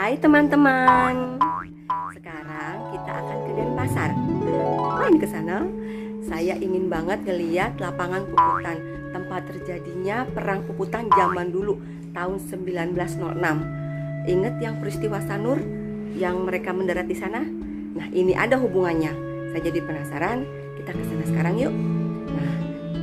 Hai teman-teman. Sekarang kita akan ke Denpasar. Main ke sana. Saya ingin banget ngeliat lapangan puputan, tempat terjadinya perang puputan zaman dulu tahun 1906. Ingat yang peristiwa Sanur yang mereka mendarat di sana? Nah, ini ada hubungannya. Saya jadi penasaran. Kita ke sana sekarang yuk. Nah,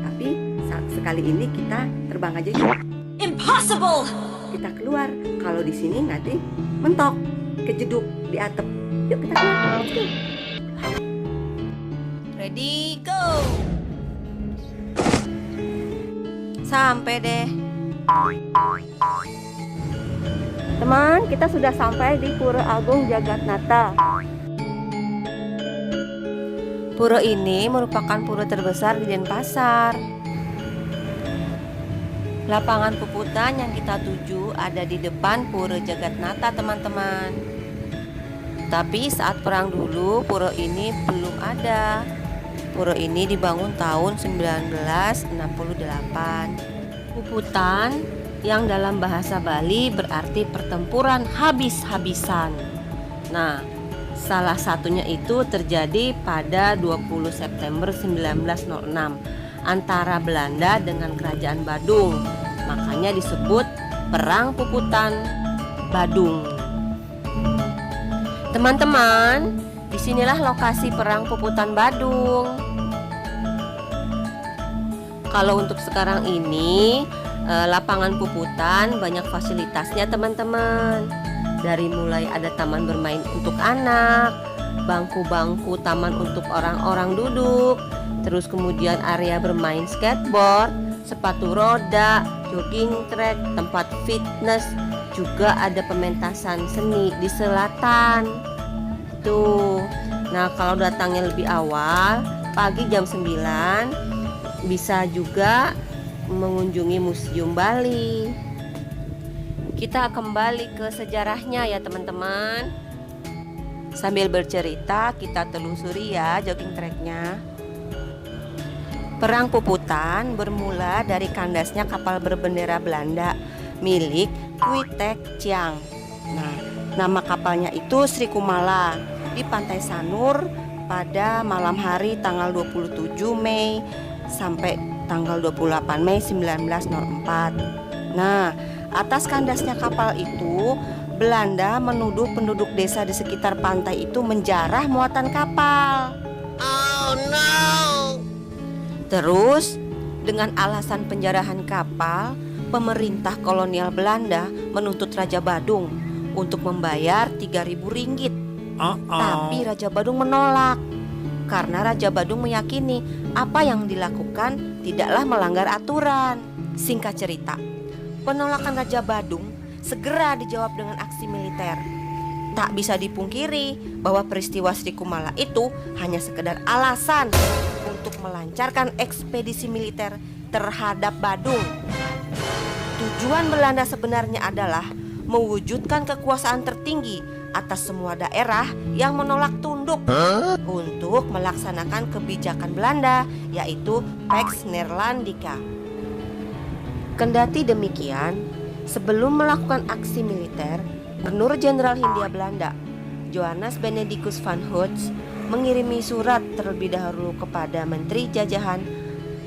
tapi sekali ini kita terbang aja yuk. Impossible! Kita keluar. Kalau di sini nanti mentok, kejeduk di atap. Yuk kita keluar. Yuk. Ready, go! Sampai deh. Teman, kita sudah sampai di Pura Agung Jagatnata. Pura ini merupakan pura terbesar di Denpasar. Lapangan puputan yang kita tuju ada di depan Pura Jagatnata, teman-teman. Tapi saat perang dulu, pura ini belum ada. Pura ini dibangun tahun 1968. Puputan yang dalam bahasa Bali berarti pertempuran habis-habisan. Nah, salah satunya itu terjadi pada 20 September 1906 antara Belanda dengan Kerajaan Badung. Makanya disebut Perang Puputan Badung. Teman-teman, disinilah lokasi Perang Puputan Badung. Kalau untuk sekarang ini, lapangan puputan banyak fasilitasnya, teman-teman. Dari mulai ada taman bermain untuk anak, bangku-bangku taman untuk orang-orang duduk, terus kemudian area bermain skateboard, sepatu roda, jogging track, tempat fitness, juga ada pementasan seni di selatan. Tuh. Nah, kalau datangnya lebih awal, pagi jam 9, bisa juga mengunjungi Museum Bali. Kita kembali ke sejarahnya ya, teman-teman. Sambil bercerita, kita telusuri ya jogging tracknya. Perang Puputan bermula dari kandasnya kapal berbendera Belanda milik Kwitek Chiang. Nah, nama kapalnya itu Sri Kumala di Pantai Sanur pada malam hari tanggal 27 Mei sampai tanggal 28 Mei 1904. Nah, atas kandasnya kapal itu, Belanda menuduh penduduk desa di sekitar pantai itu menjarah muatan kapal. Oh no! Terus, dengan alasan penjarahan kapal, pemerintah kolonial Belanda menuntut Raja Badung untuk membayar 3.000 ringgit. Tapi Raja Badung menolak karena Raja Badung meyakini apa yang dilakukan tidaklah melanggar aturan. Singkat cerita, penolakan Raja Badung segera dijawab dengan aksi militer. Tak bisa dipungkiri bahwa peristiwa Sri Kumala itu hanya sekedar alasan untuk melancarkan ekspedisi militer terhadap Badung. Tujuan Belanda sebenarnya adalah mewujudkan kekuasaan tertinggi atas semua daerah yang menolak tunduk untuk melaksanakan kebijakan Belanda, yaitu Pax Neerlandica. Kendati demikian, sebelum melakukan aksi militer, Gubernur Jenderal Hindia Belanda, Johannes Benedictus van Hoots, mengirimi surat terlebih dahulu kepada Menteri Jajahan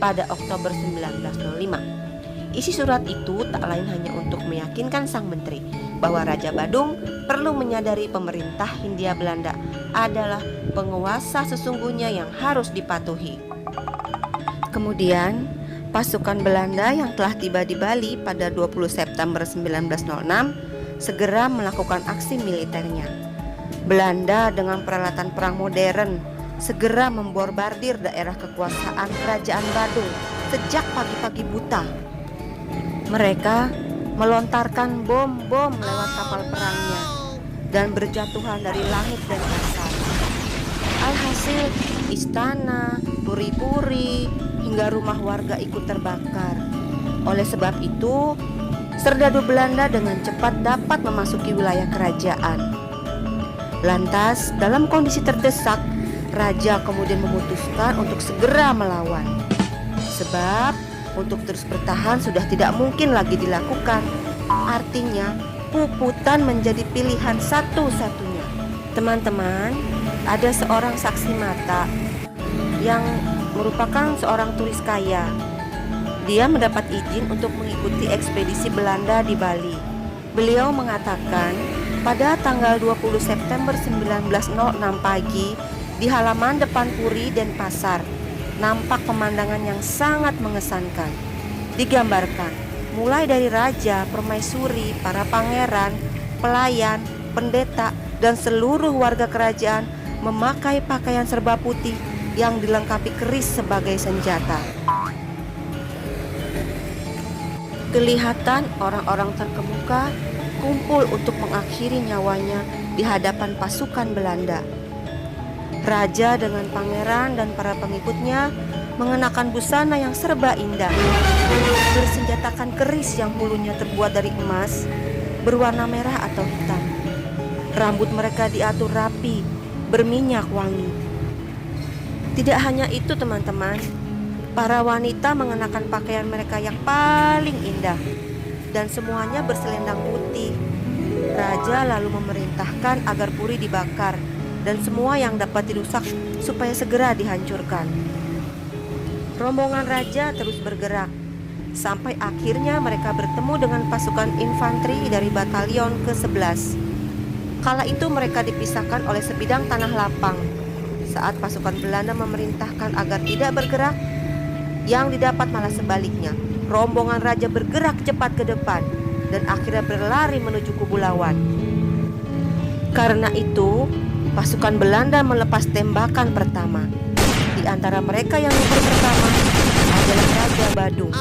pada Oktober 1905. Isi surat itu tak lain hanya untuk meyakinkan sang menteri bahwa Raja Badung perlu menyadari pemerintah Hindia Belanda adalah penguasa sesungguhnya yang harus dipatuhi. Kemudian, pasukan Belanda yang telah tiba di Bali pada 20 September 1906 segera melakukan aksi militernya. Belanda dengan peralatan perang modern segera memborbardir daerah kekuasaan Kerajaan Badung sejak pagi-pagi buta. Mereka melontarkan bom-bom lewat kapal perangnya dan berjatuhan dari langit dan dasar. Alhasil, istana, puri-puri, hingga rumah warga ikut terbakar. Oleh sebab itu, serdadu Belanda dengan cepat dapat memasuki wilayah kerajaan. Lantas, dalam kondisi terdesak, Raja kemudian memutuskan untuk segera melawan. Sebab untuk terus bertahan sudah tidak mungkin lagi dilakukan. Artinya, Puputan menjadi pilihan satu-satunya. Teman-teman, ada seorang saksi mata yang merupakan seorang turis kaya. Dia mendapat izin untuk mengikuti ekspedisi Belanda di Bali. Beliau mengatakan, pada tanggal 20 September 1906 pagi, di halaman depan Puri Denpasar, nampak pemandangan yang sangat mengesankan. Digambarkan, mulai dari raja, permaisuri, para pangeran, pelayan, pendeta, dan seluruh warga kerajaan memakai pakaian serba putih yang dilengkapi keris sebagai senjata. Kelihatan orang-orang terkemuka kumpul untuk mengakhiri nyawanya di hadapan pasukan Belanda. Raja dengan pangeran dan para pengikutnya mengenakan busana yang serba indah, bersenjatakan keris yang hulunya terbuat dari emas berwarna merah atau hitam. Rambut mereka diatur rapi, berminyak wangi. Tidak hanya itu teman-teman, para wanita mengenakan pakaian mereka yang paling indah dan semuanya berselendang putih. Raja lalu memerintahkan agar Puri dibakar dan semua yang dapat dirusak supaya segera dihancurkan. Rombongan raja terus bergerak sampai akhirnya mereka bertemu dengan pasukan infanteri dari batalion ke-11. Kala itu mereka dipisahkan oleh sebidang tanah lapang. Saat pasukan Belanda memerintahkan agar tidak bergerak, yang didapat malah sebaliknya. Rombongan raja bergerak cepat ke depan dan akhirnya berlari menuju kubu lawan. Karena itu, pasukan Belanda melepas tembakan pertama. Di antara mereka yang gugur pertama adalah Raja Badung.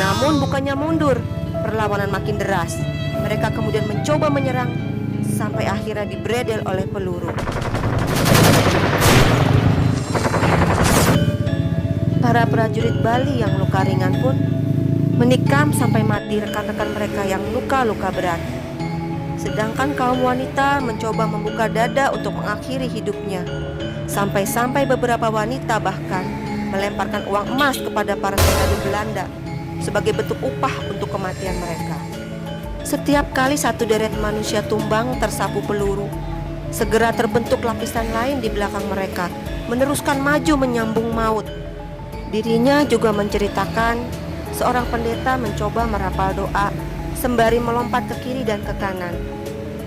Namun bukannya mundur, perlawanan makin deras. Mereka kemudian mencoba menyerang sampai akhirnya dibredel oleh peluru. Para prajurit Bali yang luka ringan pun menikam sampai mati rekan-rekan mereka yang luka-luka berat. Sedangkan kaum wanita mencoba membuka dada untuk mengakhiri hidupnya. Sampai-sampai beberapa wanita bahkan melemparkan uang emas kepada para sekutu Belanda sebagai bentuk upah untuk kematian mereka. Setiap kali satu deret manusia tumbang tersapu peluru, segera terbentuk lapisan lain di belakang mereka, meneruskan maju menyambung maut. Dirinya juga menceritakan seorang pendeta mencoba merapal doa sembari melompat ke kiri dan ke kanan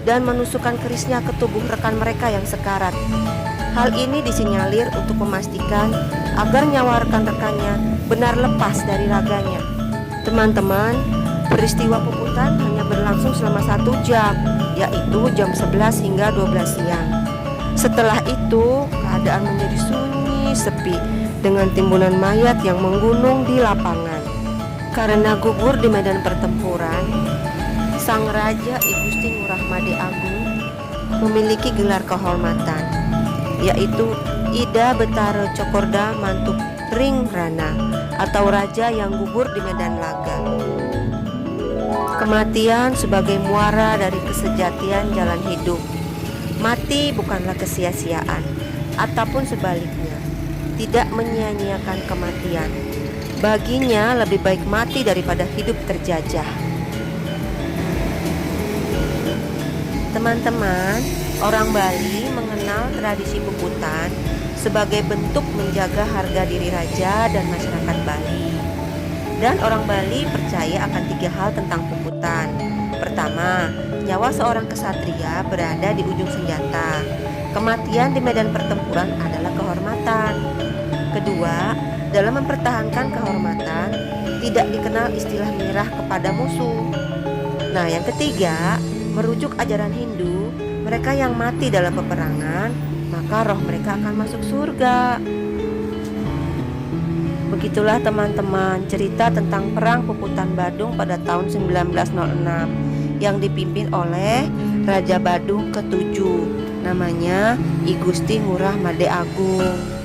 dan menusukkan kerisnya ke tubuh rekan mereka yang sekarat. Hal ini disinyalir untuk memastikan agar nyawa rekan-rekannya benar lepas dari raganya. Teman-teman, peristiwa puputan hanya berlangsung selama 1 jam, yaitu jam 11 hingga 12 siang. Setelah itu, keadaan menjadi sunyi sepi dengan timbunan mayat yang menggunung di lapangan. Karena gugur di medan pertempuran, Sang Raja I Gusti Ngurah Made Agung memiliki gelar kehormatan, yaitu Ida Betara Cokorda Mantuk Ring Rana atau Raja yang gugur di medan laga. Kematian sebagai muara dari kesejatian jalan hidup. Mati bukanlah kesia-siaan, ataupun sebaliknya, tidak menyia-nyiakan kematian. Baginya lebih baik mati daripada hidup terjajah. Teman-teman, orang Bali mengenal tradisi puputan sebagai bentuk menjaga harga diri raja dan masyarakat Bali. Dan orang Bali percaya akan 3 hal tentang puputan. Pertama, nyawa seorang kesatria berada di ujung senjata. Kematian di medan pertempuran adalah kehormatan. Kedua, dalam mempertahankan kehormatan, tidak dikenal istilah menyerah kepada musuh. Nah, yang ketiga, merujuk ajaran Hindu, mereka yang mati dalam peperangan, maka roh mereka akan masuk surga. Begitulah teman-teman cerita tentang Perang Puputan Badung pada tahun 1906 yang dipimpin oleh Raja Badung ke-7, namanya I Gusti Ngurah Made Agung.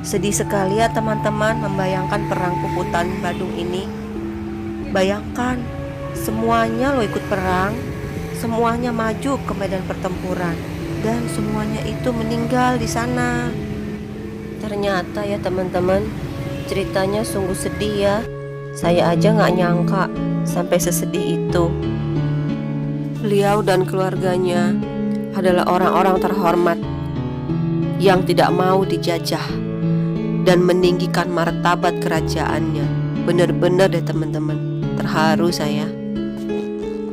Sedih sekali ya teman-teman membayangkan Perang Puputan Badung ini. Bayangkan, semuanya lo ikut perang, semuanya maju ke medan pertempuran, dan semuanya itu meninggal di sana. Ternyata ya teman-teman, ceritanya sungguh sedih ya. Saya aja nggak nyangka sampai sesedih itu. Beliau dan keluarganya adalah orang-orang terhormat yang tidak mau dijajah dan meninggikan martabat kerajaannya. Bener-bener deh teman-teman, terharu saya.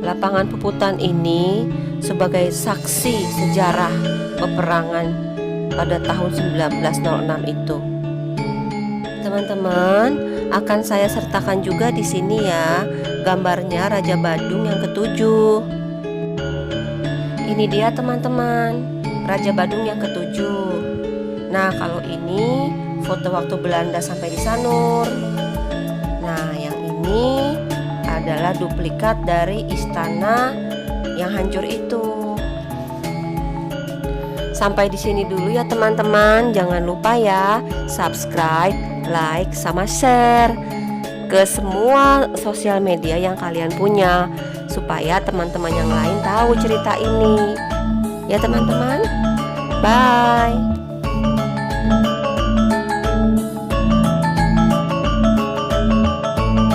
Lapangan Puputan ini sebagai saksi sejarah peperangan pada tahun 1906 itu. Teman-teman, akan saya sertakan juga di sini ya gambarnya Raja Badung yang ketujuh. Ini dia teman-teman, Raja Badung yang ketujuh. Nah, kalau ini foto waktu Belanda sampai di Sanur. Nah, yang ini adalah duplikat dari istana yang hancur itu. Sampai di sini dulu ya teman-teman. Jangan lupa ya subscribe, like, sama share ke semua sosial media yang kalian punya, supaya teman-teman yang lain tahu cerita ini. Ya teman-teman, bye.